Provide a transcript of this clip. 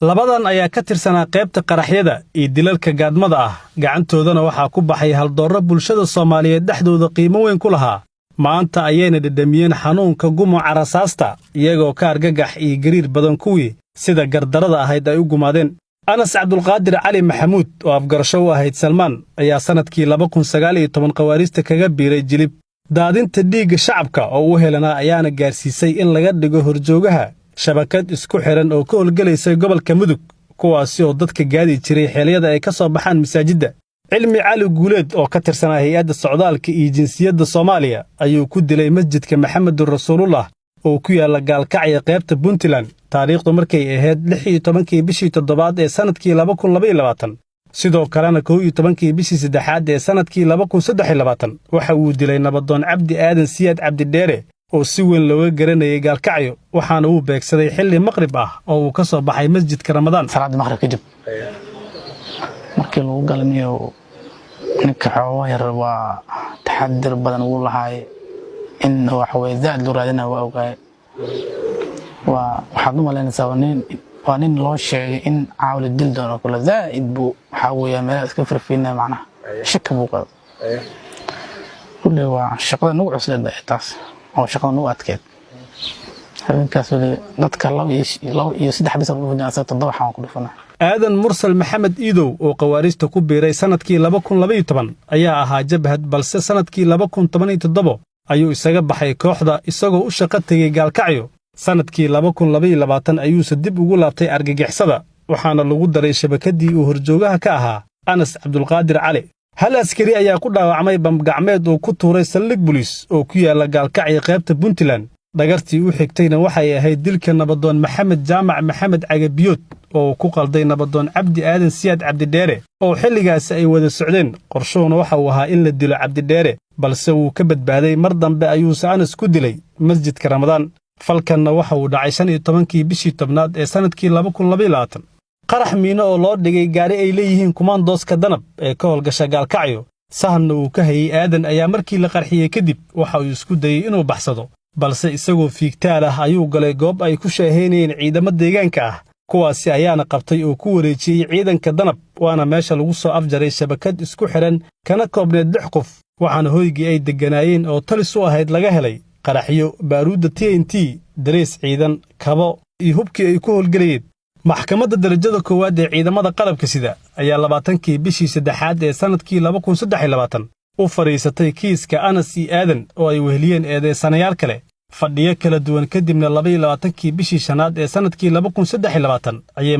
labadan ayaa ka tirsanaa qaybta qaraxyada iyo dilalka gaadmada ah gacantoodana waxaa ku baxay haldoorro bulshada Soomaaliyeed dhexdooda qiimo weyn ku lahaa maanta ayayna dhadhamiyeen xanuunka gumuca rasaasta iyagoo ka argagax iyo gariir badan kuwii sida gardarada ahayd ay u gumaadeen Anas Cabdulqaadir Cali Maxamuud oo afgarasho u ahayd Salmaan ayaa sanadkii 2019 qawaarista kaga biiray jilib daadinta dhiigga shacabka oo u helanaa ayaana gaarsiisay in laga dhigo horjoogaha shabakad isku xiran oo ka howlgalaysay gobolka Mudug kuwaasi oo dadka gaadi jiray xeeliyada ay ka soo baxaan masaajidda Cilmi Cali Guuleed oo ka tirsanaa hay'adda socdaalka iyo jinsiyadda Soomaaliya ayuu ku dilay masjidka Maxamedur Rasuulullah oo ku yaala gaalkacya qaybta Puntland taariikhdu markay ahayd 16 bishii 7 ee sanadkii 2022 sidoo kalena 11 bishii 3 ee sanadkii 2023 waxa uu dilay nabadoon Cabdi Aadan Siyaad Cabdi Dheere oo si weyn looga garanayay gaalkacyo waxaana uu beegsaday xilli maqrib ah oo uu ka soo baxay masjidka Ramadaan salaad maqrib kadib markii lagu galmiyo ninka xoogaa yar waa taxadir badan uu lahaay in wax way zaad loo raadina waa ogaay waxaad u malaynaysaa waa nin loo sheegay in caawil dil doono kula zaid buu waxa weeyaa meel iska firfiinay macnaha shaka buu qabo kulli waa shaqada nagu cusleed taas oo shaqada nagu adkeed habeenkaas dadka laba iyo saddex bis oo wajahsan toddoba xaan ku dhufana Aadan Mursal Maxamed Iidow oo qawaarista ku biiray sanadkii 2012 ayaa ahaa jabhad balse sanadkii 2017 ayuu isaga baxay kooxda isagoo u shaqo tagay gaalkacyo sanadkii 2022 ayuu dib ugu laabtay argagixisada waxaana lagu daray shabakadii uu horjoogaha ka ahaa Anas Cabdulqaadir Cali hal askari ayaa ku dhaawacmay bamgacmeed oo ku tuuray saldhig booliis oo ku yaala gaalkacyo qaybta Puntland dhagartii u xigtayna waxay ahayd dilka nabadoon Maxamed Jaamac Maxamed Cagabiyood oo ku qalday nabadoon Cabdi Aadan Siyaad Cabdi Dheere oo xilligaas ay wada socdeen qorshoona waxa uu ahaa in la dilo Cabdi Dheere balse uu ka badbaaday mar dambe ayuu Anas ku dilay masjidka Ramadaan falkanna waxa uu dhacay 15 bishii 10 ee sanadkii 2022 qarax miino oo loo dhigay gaari ay leeyihiin kumaandooska danab ee ka howlgasha gaalkacyo sahanna uu ka hayay Aadan ayaa markii la qarxiyay kadib waxa uu isku dayay inuu baxsado balse isagoo fiigtaal ah ayuu galay goob ay ku shaaheynayeen ciidamada deegaanka ah kuwaasi ayaana qabtay oo ku wareejiyay ciidanka danab waana meesha lagu soo afjaray shabakad isku xiran kana koobneed 6 qof waxaana hoygii ay deganaayeen oo talis u ahayd laga helay qaraxyo baaruudda TNT darees ciidan kabo iyo hubkii ay ku howlgalayeen maxkamadda darajada koowaad ee ciidamada qalabka sida ayaa 20 bishii 3 ee sanadkii 2023 u fariisatay kiiska Anas iyo Aadan oo ay weheliyeen eedeysanayaal kale fadhiyo kala duwan kadibna 22 bishii 5 ee sanadkii 2023 ayay